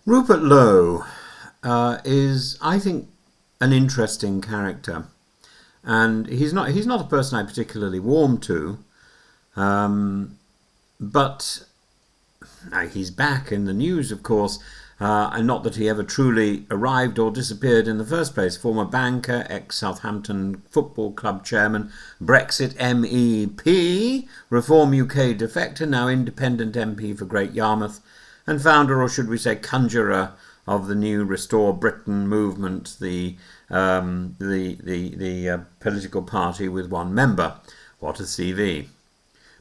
Rupert Lowe is, I think, an interesting character, and he's not a person I particularly warm to, but he's back in the news, of course, and not that he ever truly arrived or disappeared in the first place. Former banker, ex-Southampton Football Club chairman, Brexit MEP, Reform UK defector, now independent MP for Great Yarmouth, and founder, or should we say conjurer, of the new Restore Britain movement, the political party with one member. What a CV.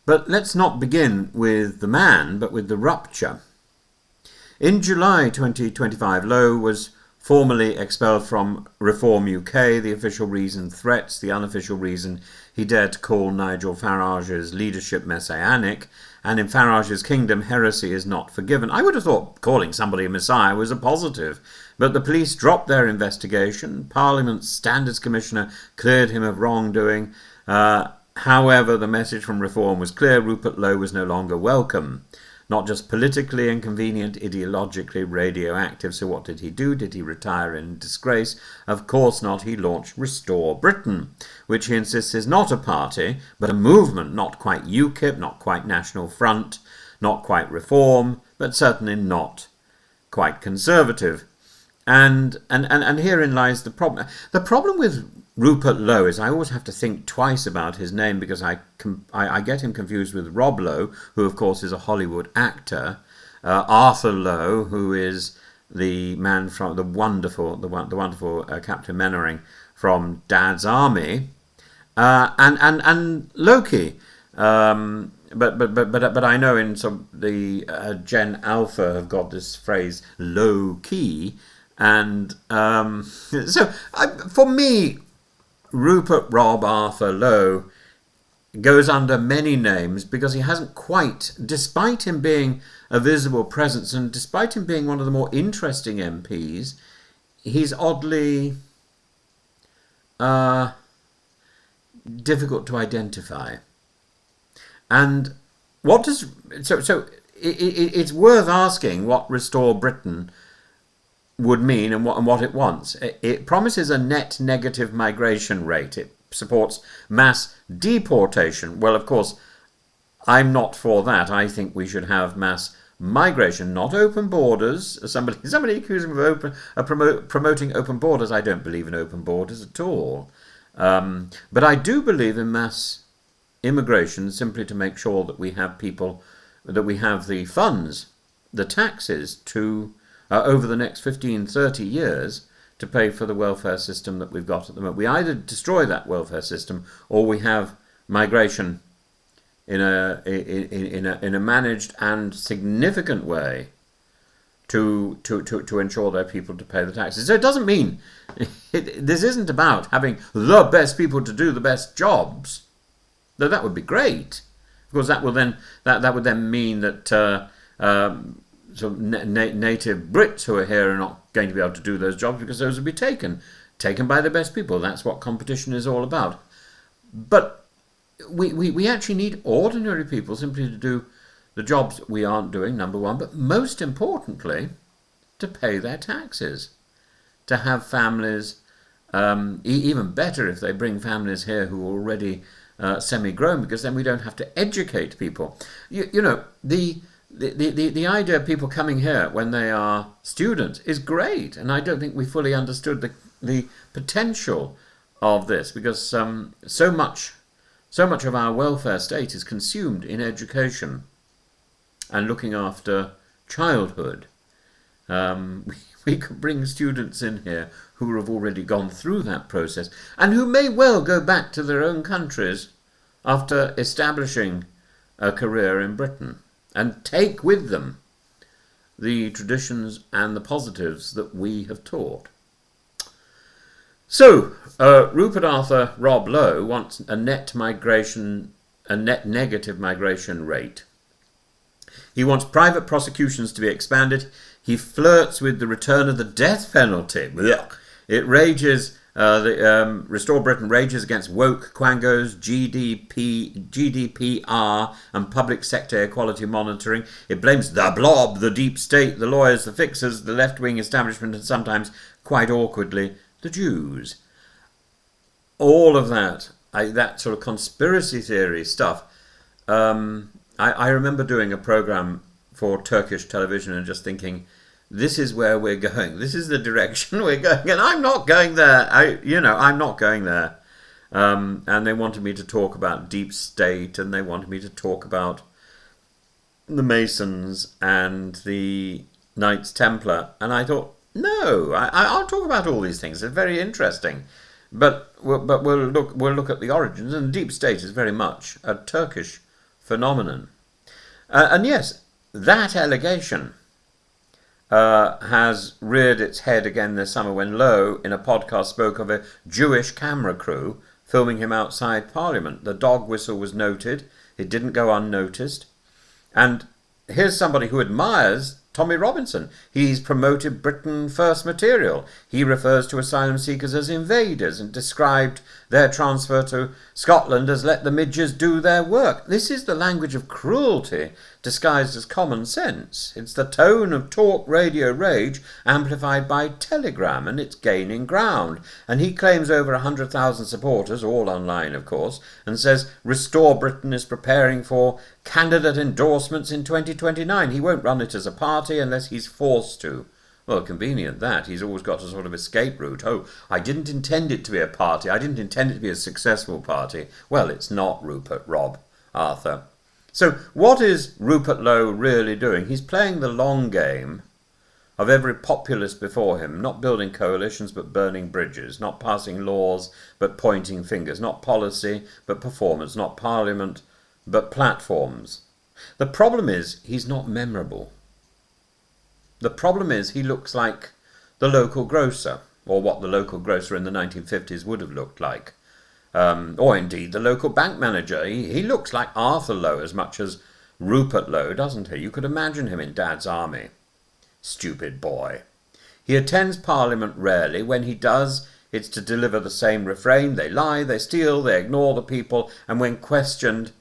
But let's not begin with the man, but with the rupture. In July 2025, Lowe was formally expelled from Reform UK, the official reason threats, the unofficial reason he dared to call Nigel Farage's leadership messianic, and in Farage's kingdom, heresy is not forgiven. I would have thought calling somebody a messiah was a positive, but the police dropped their investigation. Parliament's Standards Commissioner cleared him of wrongdoing. However, the message from Reform was clear: Rupert Lowe was no longer welcome. Not just politically inconvenient, ideologically radioactive. So what did he do? Did he retire in disgrace? Of course not. He launched Restore Britain, which he insists is not a party, but a movement, not quite UKIP, not quite National Front, not quite Reform, but certainly not quite Conservative. And herein lies the problem. The problem with Rupert Lowe is I always have to think twice about his name, because I get him confused with Rob Lowe, who of course is a Hollywood actor, Arthur Lowe, who is the man from the wonderful Captain Mainwaring from Dad's Army, and Loki. But I know in some the Gen Alpha have got this phrase low key, and for me, Rupert Rob Arthur Lowe goes under many names because he hasn't quite, despite him being a visible presence and despite him being one of the more interesting MPs, he's oddly difficult to identify. And what does it's worth asking what Restore Britain would mean and what it wants. It promises a net negative migration rate. It supports mass deportation. Well, of course, I'm not for that. I think we should have mass migration, not open borders. Somebody accused him of promoting open borders. I don't believe in open borders at all. But I do believe in mass immigration, simply to make sure that we have people, that we have the funds, the taxes to over the next 15, 30 years to pay for the welfare system that we've got at the moment. We either destroy that welfare system, or we have migration in a managed and significant way to ensure their people to pay the taxes. So it doesn't mean this isn't about having the best people to do the best jobs. Though that would be great. Of course, that would then mean that native Brits who are here are not going to be able to do those jobs, because those would be taken by the best people. That's what competition is all about. But we actually need ordinary people simply to do the jobs that we aren't doing, number one, but most importantly, to pay their taxes, to have families, even better if they bring families here who are already semi-grown, because then we don't have to educate people. You know, the idea of people coming here when they are students is great, and I don't think we fully understood the potential of this, because so much of our welfare state is consumed in education and looking after childhood. We could bring students in here who have already gone through that process and who may well go back to their own countries after establishing a career in Britain, and take with them the traditions and the positives that we have taught. So, Rupert Arthur Rob Lowe wants a net negative migration rate. He wants private prosecutions to be expanded. He flirts with the return of the death penalty. It rages Restore Britain rages against woke quangos, GDPR and public sector equality monitoring. It blames the blob, the deep state, the lawyers, the fixers, the left-wing establishment, and sometimes, quite awkwardly, the Jews. All of that, that sort of conspiracy theory stuff. I remember doing a program for Turkish television and just thinking, this is where we're going. This is the direction we're going. And I'm not going there. I'm not going there. And they wanted me to talk about deep state, and they wanted me to talk about the Masons and the Knights Templar. And I thought, no, I'll talk about all these things. They're very interesting. But we'll look at the origins. And deep state is very much a Turkish phenomenon. And yes, that allegation has reared its head again this summer when Lowe, in a podcast, spoke of a Jewish camera crew filming him outside Parliament. The dog whistle was noted. It didn't go unnoticed. And here's somebody who admires Tommy Robinson. He's promoted Britain First material. He refers to asylum seekers as invaders and described their transfer to Scotland as let the midges do their work. This is the language of cruelty disguised as common sense. It's the tone of talk radio rage amplified by telegram, and it's gaining ground. And he claims over 100,000 supporters, all online of course, and says Restore Britain is preparing for candidate endorsements in 2029. He won't run it as a party unless he's forced to. Well, convenient that. He's always got a sort of escape route. Oh, I didn't intend it to be a party. I didn't intend it to be a successful party. Well, it's not, Rupert, Rob, Arthur. So what is Rupert Lowe really doing? He's playing the long game of every populist before him, not building coalitions but burning bridges, not passing laws but pointing fingers, not policy but performance, not parliament but platforms. The problem is he's not memorable. The problem is he looks like the local grocer, or what the local grocer in the 1950s would have looked like. Or indeed the local bank manager. He looks like Arthur Lowe as much as Rupert Lowe, doesn't he? You could imagine him in Dad's army. Stupid boy. He attends Parliament rarely. When he does, it's to deliver the same refrain. They lie, they steal, they ignore the people, and when questioned,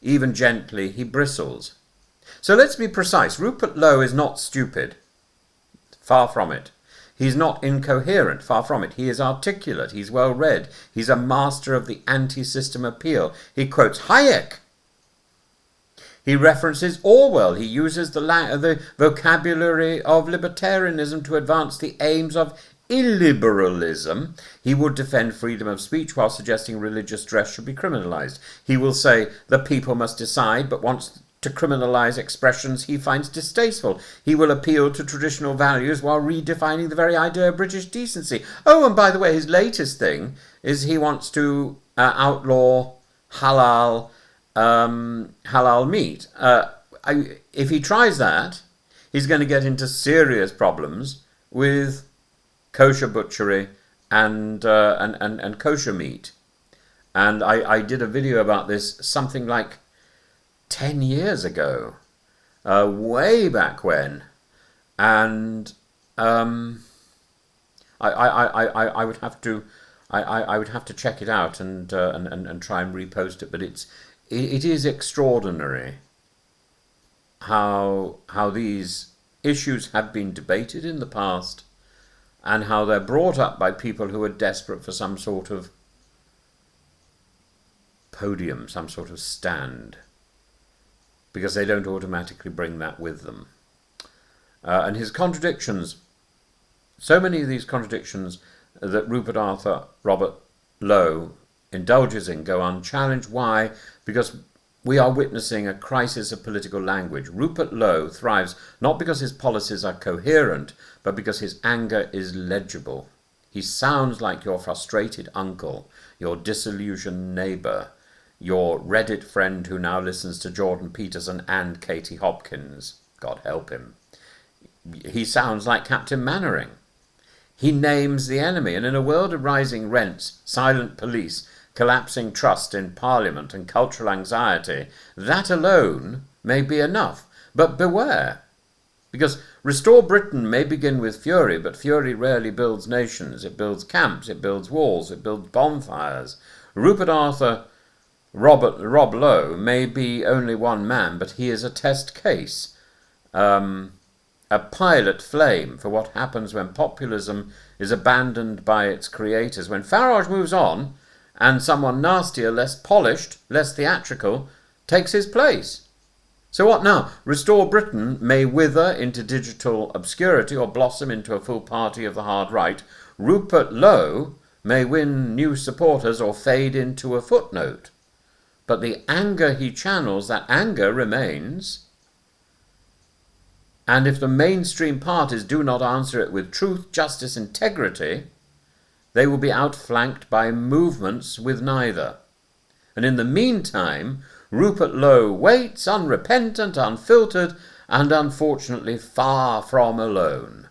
even gently, he bristles. So let's be precise. Rupert Lowe is not stupid. Far from it. He's not incoherent, far from it. He is articulate, he's well read, he's a master of the anti-system appeal. He quotes Hayek. He references Orwell. He uses the vocabulary of libertarianism to advance the aims of illiberalism. He would defend freedom of speech while suggesting religious dress should be criminalised. He will say the people must decide, but wants to criminalise expressions he finds distasteful. He will appeal to traditional values while redefining the very idea of British decency. Oh, and by the way, his latest thing is he wants to outlaw halal meat. If he tries that, he's going to get into serious problems with kosher butchery and kosher meat. And I did a video about this something like 10 years ago, way back when, and I would have to check it out and try and repost it. But it is extraordinary how these issues have been debated in the past, and how they're brought up by people who are desperate for some sort of podium, some sort of stand, because they don't automatically bring that with them. And his contradictions, so many of these contradictions that Robert Lowe indulges in go unchallenged. Why? Because we are witnessing a crisis of political language. Rupert Lowe thrives not because his policies are coherent, but because his anger is legible. He sounds like your frustrated uncle, your disillusioned neighbour, your Reddit friend who now listens to Jordan Peterson and Katie Hopkins. God help him. He sounds like Captain Mannering. He names the enemy, and in a world of rising rents, silent police, collapsing trust in Parliament and cultural anxiety, that alone may be enough. But beware. Because Restore Britain may begin with fury, but fury rarely builds nations. It builds camps, it builds walls, it builds bonfires. Rupert Rob Lowe may be only one man, but he is a test case, a pilot flame for what happens when populism is abandoned by its creators. When Farage moves on, and someone nastier, less polished, less theatrical, takes his place. So what now? Restore Britain may wither into digital obscurity or blossom into a full party of the hard right. Rupert Lowe may win new supporters or fade into a footnote. But the anger he channels, that anger remains. And if the mainstream parties do not answer it with truth, justice, integrity, they will be outflanked by movements with neither. And in the meantime, Rupert Lowe waits, unrepentant, unfiltered, and unfortunately far from alone.